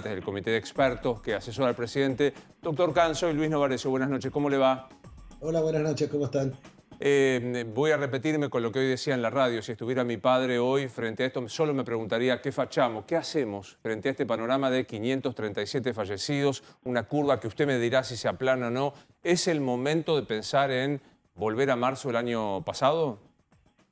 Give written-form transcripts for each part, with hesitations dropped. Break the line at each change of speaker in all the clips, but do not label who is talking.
del comité de expertos que asesora al presidente, doctor Canso y Luis Novarecio. Buenas noches, ¿cómo le va?
Hola, buenas noches, ¿cómo están?
Voy a repetirme con lo que hoy decía en la radio. Si estuviera mi padre hoy frente a esto, solo me preguntaría qué fachamos, qué hacemos frente a este panorama de 537 fallecidos, una curva que usted me dirá si se aplana o no. ¿Es el momento de pensar en volver a marzo del año pasado?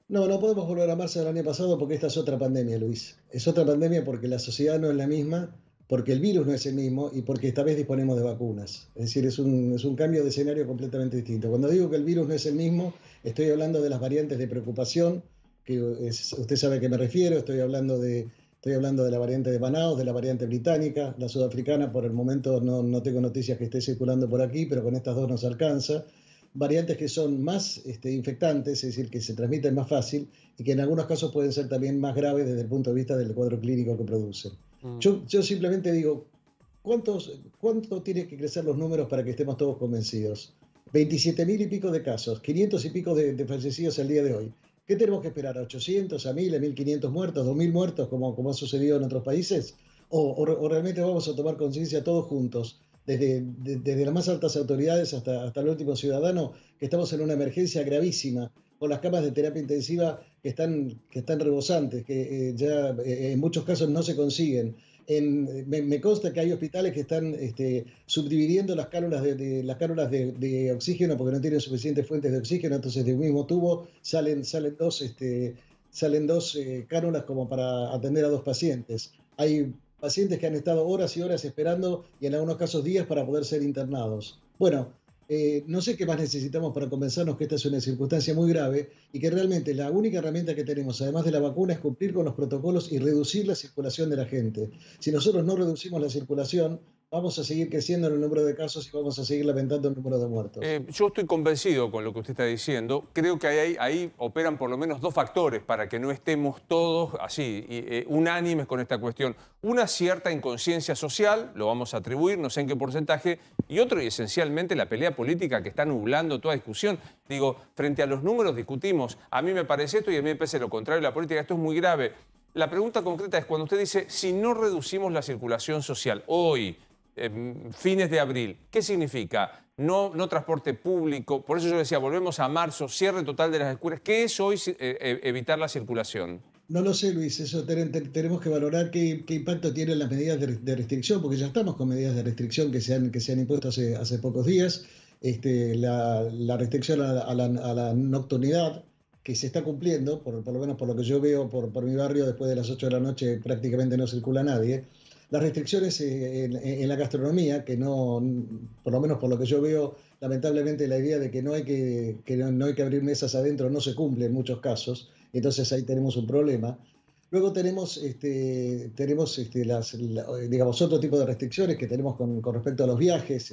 No, no podemos volver a marzo del año pasado porque esta es otra pandemia, Luis. Es otra pandemia porque la sociedad no es la misma, porque el virus no es el mismo y porque esta vez disponemos de vacunas. Es decir, es un cambio de escenario completamente distinto. Cuando digo que el virus no es el mismo, estoy hablando de las variantes de preocupación, usted sabe a qué me refiero. Estoy hablando de la variante de Manaus, de la variante británica, la sudafricana. Por el momento no tengo noticias que esté circulando por aquí, pero con estas dos nos alcanza. Variantes que son más infectantes, es decir, que se transmiten más fácil y que en algunos casos pueden ser también más graves desde el punto de vista del cuadro clínico que producen. Yo simplemente digo, ¿cuánto tienen que crecer los números para que estemos todos convencidos? 27.000 y pico de casos, 500 y pico de fallecidos al día de hoy. ¿Qué tenemos que esperar? ¿A 800, a 1.000, a 1.500 muertos, 2.000 muertos, como ha sucedido en otros países? ¿O realmente vamos a tomar conciencia todos juntos, desde las más altas autoridades hasta el último ciudadano, que estamos en una emergencia gravísima, con las camas de terapia intensiva que están rebosantes, que ya en muchos casos no se consiguen? Me consta que hay hospitales que están subdividiendo las cánulas de oxígeno porque no tienen suficientes fuentes de oxígeno, entonces de un mismo tubo salen dos cánulas como para atender a dos pacientes. Hay pacientes que han estado horas y horas esperando y en algunos casos días para poder ser internados. Bueno, no sé qué más necesitamos para convencernos que esta es una circunstancia muy grave y que realmente la única herramienta que tenemos, además de la vacuna, es cumplir con los protocolos y reducir la circulación de la gente. Si nosotros no reducimos la circulación, vamos a seguir creciendo en el número de casos y vamos a seguir lamentando el número de muertos.
Yo estoy convencido con lo que usted está diciendo. Creo que ahí operan por lo menos dos factores para que no estemos todos así, unánimes con esta cuestión. Una cierta inconsciencia social, lo vamos a atribuir, no sé en qué porcentaje, y otro, y esencialmente, la pelea política que está nublando toda discusión. Digo, frente a los números discutimos, a mí me parece esto y a mí me parece lo contrario. La política, esto es muy grave. La pregunta concreta es cuando usted dice, si no reducimos la circulación social hoy, fines de abril, ¿qué significa? No transporte público, por eso yo decía, volvemos a marzo, cierre total de las escuelas. ¿Qué es hoy evitar la circulación?
No lo sé, Luis, eso tenemos que valorar qué impacto tienen las medidas de restricción, porque ya estamos con medidas de restricción que se han impuesto hace pocos días. La restricción a la nocturnidad, que se está cumpliendo, por lo menos por lo que yo veo por mi barrio, después de las 8 de la noche prácticamente no circula nadie. Las restricciones en la gastronomía, que no, por lo menos por lo que yo veo, lamentablemente la idea de que no hay que abrir mesas adentro no se cumple en muchos casos, entonces ahí tenemos un problema. Luego tenemos digamos, otro tipo de restricciones que tenemos con respecto a los viajes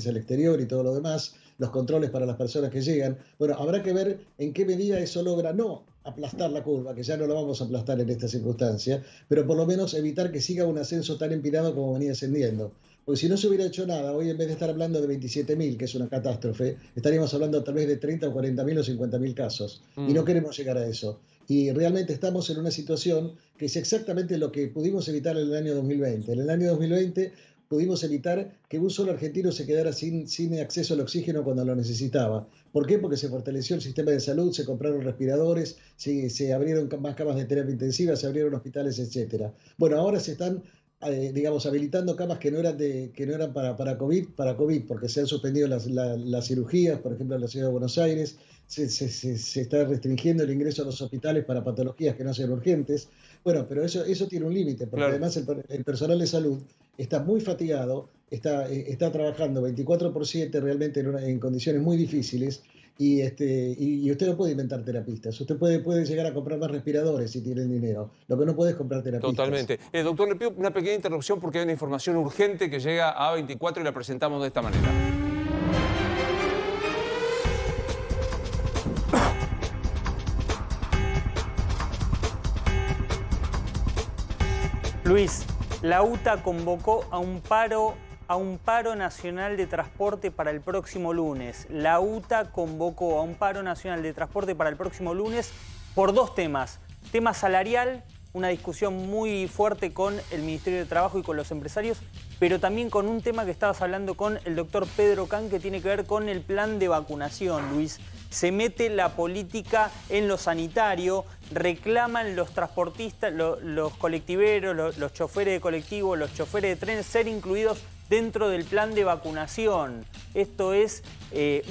al exterior y todo lo demás, los controles para las personas que llegan. Bueno, habrá que ver en qué medida eso logra no aplastar la curva, que ya no la vamos a aplastar en esta circunstancia, pero por lo menos evitar que siga un ascenso tan empinado como venía ascendiendo. Porque si no se hubiera hecho nada, hoy en vez de estar hablando de 27.000, que es una catástrofe, estaríamos hablando tal vez de 30 o 40.000 o 50.000 casos. Y no queremos llegar a eso. Y realmente estamos en una situación que es exactamente lo que pudimos evitar en el año 2020. En el año 2020 pudimos evitar que un solo argentino se quedara sin acceso al oxígeno cuando lo necesitaba. ¿Por qué? Porque se fortaleció el sistema de salud, se compraron respiradores, se abrieron más camas de terapia intensiva, se abrieron hospitales, etc. Bueno, ahora se están digamos, habilitando camas que no eran para COVID, porque se han suspendido las cirugías, por ejemplo, en la ciudad de Buenos Aires, se está restringiendo el ingreso a los hospitales para patologías que no sean urgentes. Bueno, pero eso tiene un límite, porque claro, además el personal de salud está muy fatigado, está trabajando 24/7 realmente en condiciones muy difíciles. Y usted no puede inventar terapistas. Usted puede llegar a comprar más respiradores si tiene el dinero. Lo que no puede es comprar terapistas.
Totalmente. Doctor, le pido una pequeña interrupción porque hay una información urgente que llega a A24 y la presentamos de esta manera.
Luis, la UTA convocó a un paro nacional de transporte para el próximo lunes. La UTA convocó a un paro nacional de transporte para el próximo lunes por dos temas. Tema salarial una discusión muy fuerte con el Ministerio de Trabajo y con los empresarios, pero también con un tema que estabas hablando con el doctor Pedro Can, que tiene que ver con el plan de vacunación, Luis. Se mete la política en lo sanitario, reclaman los transportistas, los colectiveros, los choferes de colectivo, los choferes de trenes, ser incluidos dentro del plan de vacunación. Esto es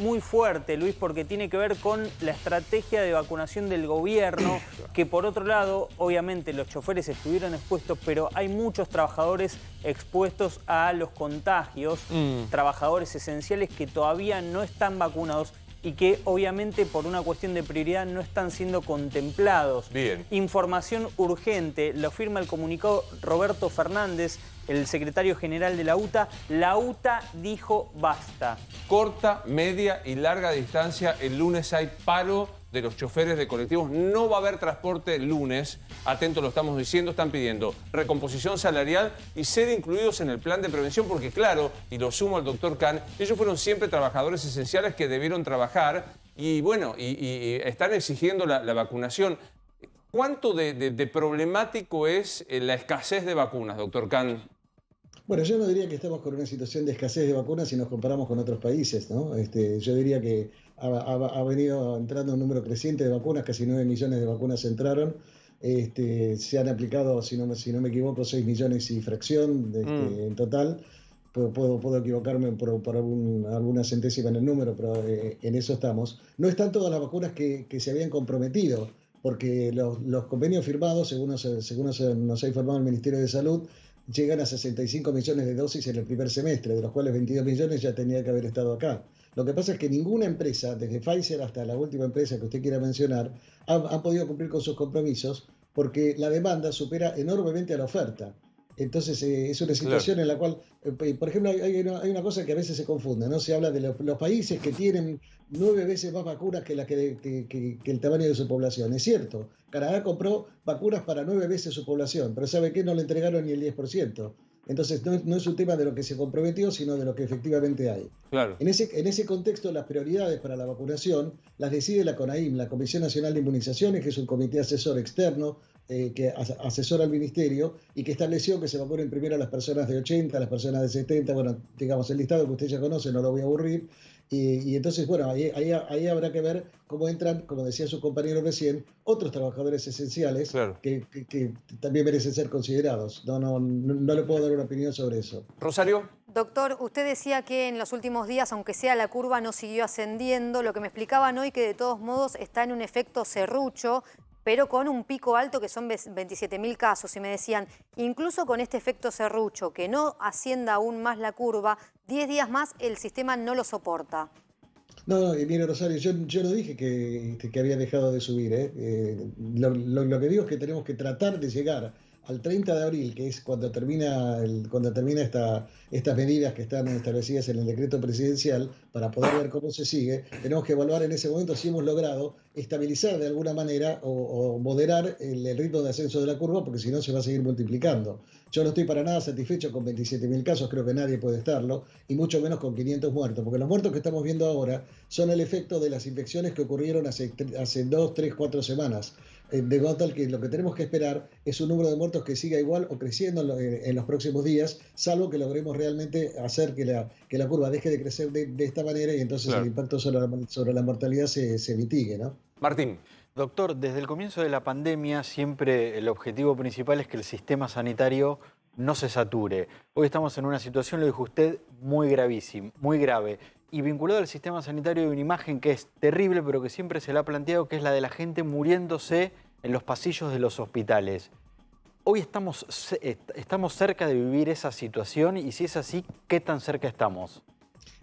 muy fuerte, Luis, porque tiene que ver con la estrategia de vacunación del gobierno, que por otro lado, obviamente los choferes estuvieron expuestos, pero hay muchos trabajadores expuestos a los contagios, trabajadores esenciales que todavía no están vacunados y que obviamente por una cuestión de prioridad no están siendo contemplados.
Bien.
Información urgente, lo firma el comunicado Roberto Fernández, el secretario general de la UTA. La UTA dijo basta.
Corta, media y larga distancia. El lunes hay paro de los choferes de colectivos. No va a haber transporte el lunes. Atentos, lo estamos diciendo. Están pidiendo recomposición salarial y ser incluidos en el plan de prevención porque, claro, y lo sumo al doctor Can, ellos fueron siempre trabajadores esenciales que debieron trabajar y, bueno, y están exigiendo la vacunación. ¿Cuánto de problemático es la escasez de vacunas, doctor Can?
Bueno, yo no diría que estamos con una situación de escasez de vacunas si nos comparamos con otros países, ¿no? Yo diría que ha venido entrando un número creciente de vacunas, casi 9 millones de vacunas entraron. Se han aplicado, si no me equivoco, 6 millones y fracción en total. Puedo equivocarme por alguna centésima en el número, pero en eso estamos. No están todas las vacunas que se habían comprometido, porque los convenios firmados, según nos ha informado el Ministerio de Salud, llegan a 65 millones de dosis en el primer semestre, de los cuales 22 millones ya tenía que haber estado acá. Lo que pasa es que ninguna empresa, desde Pfizer hasta la última empresa que usted quiera mencionar, ha podido cumplir con sus compromisos porque la demanda supera enormemente a la oferta. Entonces es una situación en la cual, por ejemplo, hay una cosa que a veces se confunde, ¿no? Se habla de los países que tienen 9 veces más vacunas que el tamaño de su población. Es cierto, Canadá compró vacunas para 9 veces su población, pero ¿sabe qué? No le entregaron ni el 10%. Entonces no es un tema de lo que se comprometió, sino de lo que efectivamente hay.
Claro.
En ese contexto, las prioridades para la vacunación las decide la CONAIM, la Comisión Nacional de Inmunizaciones, que es un comité asesor externo que asesora al Ministerio y que estableció que se vacunen primero a las personas de 80, a las personas de 70, bueno, digamos, el listado que usted ya conoce, no lo voy a aburrir. Y entonces, bueno, ahí habrá que ver cómo entran, como decía su compañero recién, otros trabajadores esenciales, claro, que también merecen ser considerados. No le puedo dar una opinión sobre eso.
Rosario.
Doctor, usted decía que en los últimos días, aunque sea la curva, no siguió ascendiendo. Lo que me explicaban hoy que de todos modos está en un efecto serrucho, pero con un pico alto que son 27.000 casos. Y me decían, incluso con este efecto serrucho, que no ascienda aún más la curva, 10 días más el sistema no lo soporta.
No, mire, Rosario, yo no dije que había dejado de subir. Lo que digo es que tenemos que tratar de llegar al 30 de abril, que es cuando termina estas medidas que están establecidas en el decreto presidencial, para poder ver cómo se sigue, tenemos que evaluar en ese momento si hemos logrado estabilizar de alguna manera o moderar el ritmo de ascenso de la curva, porque si no se va a seguir multiplicando. Yo no estoy para nada satisfecho con 27.000 casos, creo que nadie puede estarlo, y mucho menos con 500 muertos, porque los muertos que estamos viendo ahora son el efecto de las infecciones que ocurrieron hace 2, 3, 4 semanas. De modo tal que lo que tenemos que esperar es un número de muertos que siga igual o creciendo en los próximos días, salvo que logremos realmente hacer que la curva deje de crecer de esta manera y entonces claro, el impacto sobre la mortalidad se mitigue, ¿no?
Martín.
Doctor, desde el comienzo de la pandemia siempre el objetivo principal es que el sistema sanitario no se sature. Hoy estamos en una situación, lo dijo usted, muy gravísima, muy grave. Y vinculado al sistema sanitario hay una imagen que es terrible, pero que siempre se la ha planteado, que es la de la gente muriéndose en los pasillos de los hospitales. Hoy estamos cerca de vivir esa situación y si es así, ¿qué tan cerca estamos?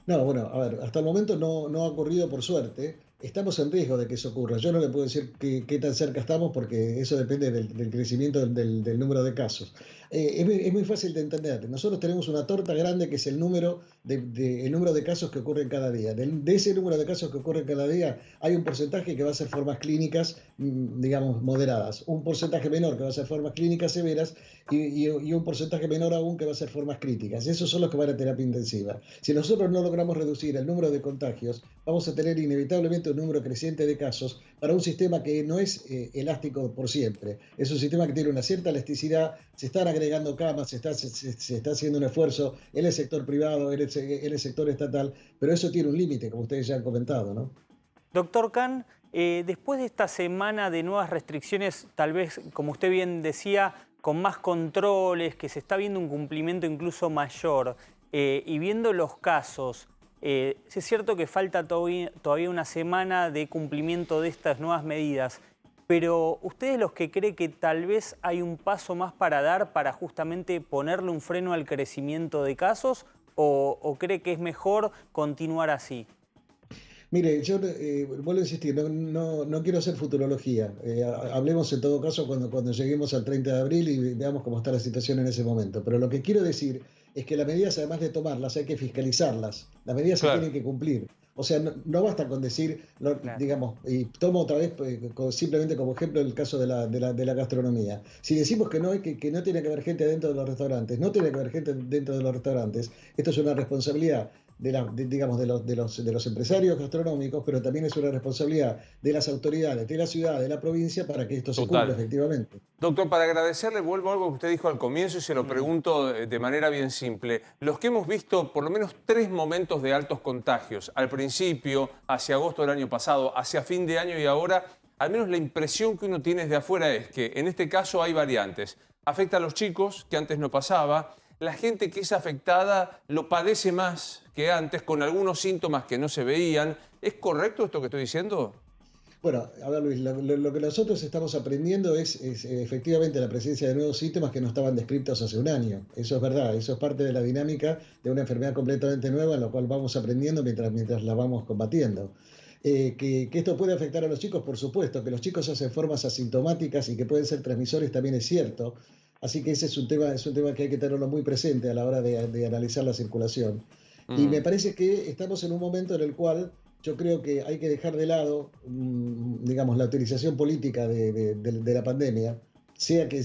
No, bueno, a ver, hasta el momento no ha ocurrido por suerte. Estamos en riesgo de que eso ocurra. Yo no le puedo decir qué tan cerca estamos porque eso depende del crecimiento del número de casos. Es muy fácil de entender. Nosotros tenemos una torta grande que es el número el número de casos que ocurren cada día. De ese número de casos que ocurren cada día, hay un porcentaje que va a ser formas clínicas, digamos, moderadas. Un porcentaje menor que va a ser formas clínicas severas y un porcentaje menor aún que va a ser formas críticas. Esos son los que van a terapia intensiva. Si nosotros no logramos reducir el número de contagios, vamos a tener inevitablemente un número creciente de casos para un sistema que no es elástico por siempre. Es un sistema que tiene una cierta elasticidad, se están agregando camas, se está haciendo un esfuerzo en el sector privado, en el sector estatal, pero eso tiene un límite, como ustedes ya han comentado, ¿no?
Doctor Khan, después de esta semana de nuevas restricciones, tal vez, como usted bien decía, con más controles, que se está viendo un cumplimiento incluso mayor, y viendo los casos, es cierto que falta todavía una semana de cumplimiento de estas nuevas medidas, pero ¿ustedes los que creen que tal vez hay un paso más para dar para justamente ponerle un freno al crecimiento de casos o cree que es mejor continuar así?
Mire, yo vuelvo a insistir, no quiero hacer futurología. Hablemos en todo caso cuando lleguemos al 30 de abril y veamos cómo está la situación en ese momento. Pero lo que quiero decir es que las medidas, además de tomarlas, hay que fiscalizarlas. Las medidas se tienen que cumplir. O sea, no basta con decir, digamos, y tomo otra vez simplemente como ejemplo el caso de la gastronomía. Si decimos que no tiene que haber gente dentro de los restaurantes, no tiene que haber gente dentro de los restaurantes, esto es una responsabilidad de los empresarios gastronómicos, pero también es una responsabilidad de las autoridades, de la ciudad, de la provincia, para que esto se cumpla efectivamente.
Doctor, para agradecerle, vuelvo a algo que usted dijo al comienzo y se lo pregunto de manera bien simple. Los que hemos visto por lo menos 3 momentos de altos contagios, al principio, hacia agosto del año pasado, hacia fin de año y ahora, al menos la impresión que uno tiene desde afuera es que en este caso hay variantes. Afecta a los chicos, que antes no pasaba. La gente que es afectada lo padece más que antes, con algunos síntomas que no se veían. ¿Es correcto esto que estoy diciendo?
Bueno, a ver, Luis, lo que nosotros estamos aprendiendo es efectivamente la presencia de nuevos síntomas que no estaban descritos hace un año. Eso es verdad, eso es parte de la dinámica de una enfermedad completamente nueva, en la cual vamos aprendiendo mientras la vamos combatiendo. Que esto puede afectar a los chicos, por supuesto, que los chicos hacen formas asintomáticas y que pueden ser transmisores también es cierto. Así que ese es un tema que hay que tenerlo muy presente a la hora de analizar la circulación. Y me parece que estamos en un momento en el cual yo creo que hay que dejar de lado, digamos, la utilización política de la pandemia, sea que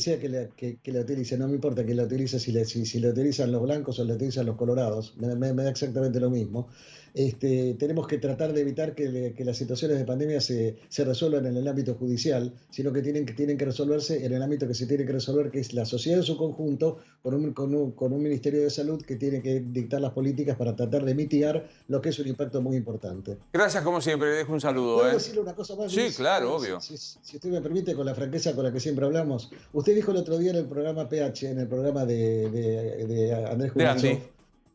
la utilice, no me importa que la utilice, si la utilizan los blancos o la utilizan los colorados, me da exactamente lo mismo. Tenemos que tratar de evitar que las situaciones de pandemia se resuelvan en el ámbito judicial, sino que tienen que resolverse en el ámbito que se tiene que resolver, que es la sociedad en su conjunto, con un Ministerio de Salud que tiene que dictar las políticas para tratar de mitigar lo que es un impacto muy importante.
Gracias, como siempre. Le dejo un saludo.
¿Puedo decirle una cosa más, Luis?
Sí, claro, obvio.
Si usted me permite, con la franqueza con la que siempre hablamos. Usted dijo el otro día en el programa PH, en el programa de Andrés Julián.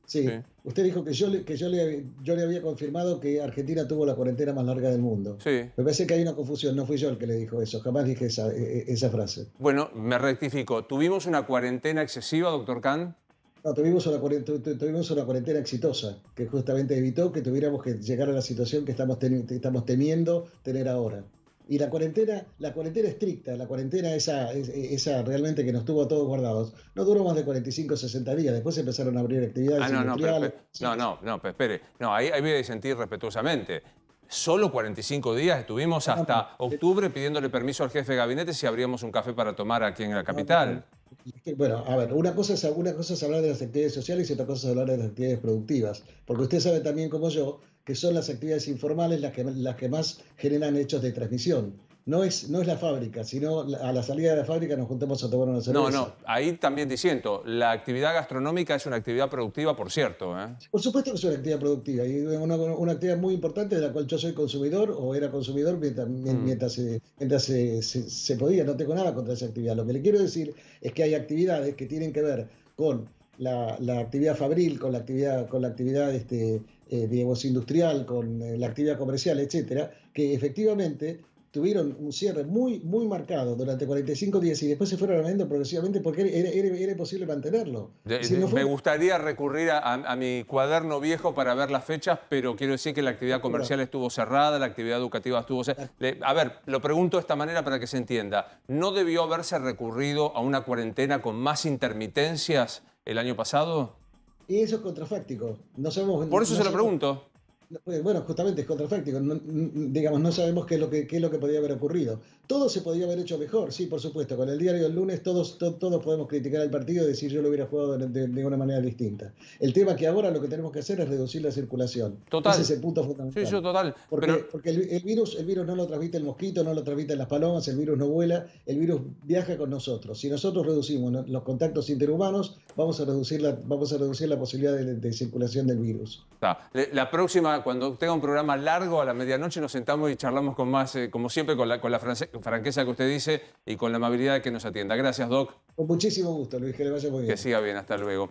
Sí, usted dijo que yo le había confirmado que Argentina tuvo la cuarentena más larga del mundo.
Sí.
Me parece que hay una confusión, no fui yo el que le dijo eso, jamás dije esa frase.
Bueno, me rectifico. ¿Tuvimos una cuarentena excesiva, doctor Khan?
No, tuvimos una cuarentena exitosa, que justamente evitó que tuviéramos que llegar a la situación que estamos temiendo tener ahora. Y la cuarentena estricta, la cuarentena esa realmente que nos tuvo a todos guardados, no duró más de 45 o 60 días. Después empezaron a abrir actividades industriales.
No, espere. No, ahí voy a disentir respetuosamente. Solo 45 días estuvimos hasta octubre pidiéndole permiso al jefe de gabinete si abríamos un café para tomar aquí en la capital.
Bueno, a ver, una cosa es hablar de las actividades sociales y otra cosa es hablar de las actividades productivas. Porque usted sabe también como yo que son las actividades informales las que más generan hechos de transmisión. No es la fábrica, sino a la salida de la fábrica nos juntamos a tomar una cerveza.
No, ahí también diciendo, la actividad gastronómica es una actividad productiva, por cierto.
Por supuesto que es una actividad productiva y una actividad muy importante de la cual yo soy consumidor o era consumidor mientras se podía. No tengo nada contra esa actividad. Lo que le quiero decir es que hay actividades que tienen que ver con la actividad fabril, con la actividad digamos, industrial, con la actividad comercial, etcétera, que efectivamente tuvieron un cierre muy marcado durante 45 días y después se fueron abriendo progresivamente porque era imposible mantenerlo. Es decir, no fue...
Me gustaría recurrir a mi cuaderno viejo para ver las fechas, pero quiero decir que la actividad comercial estuvo cerrada, la actividad educativa estuvo cerrada. A ver, lo pregunto de esta manera para que se entienda. ¿No debió haberse recurrido a una cuarentena con más intermitencias el año pasado?
Y eso es contrafáctico. No sabemos,
Por eso
no
se lo
sabemos.
pregunto.
Bueno, justamente es contrafáctico. Digamos, no sabemos qué es lo que podía haber ocurrido. Todo se podía haber hecho mejor, sí, por supuesto. Con el diario del lunes todos podemos criticar al partido y decir yo lo hubiera jugado de una manera distinta. El tema es que ahora lo que tenemos que hacer es reducir la circulación.
Total.
Ese es el punto fundamental.
Sí, total.
Porque el virus no lo transmite el mosquito, no lo transmiten las palomas, el virus no vuela, el virus viaja con nosotros. Si nosotros reducimos los contactos interhumanos, vamos a reducir la posibilidad de circulación del virus.
La próxima, cuando tenga un programa largo a la medianoche, nos sentamos y charlamos con más, como siempre, con la franqueza que usted dice y con la amabilidad que nos atienda. Gracias, Doc.
Con muchísimo gusto, Luis, que le vaya muy bien.
Que siga bien, hasta luego.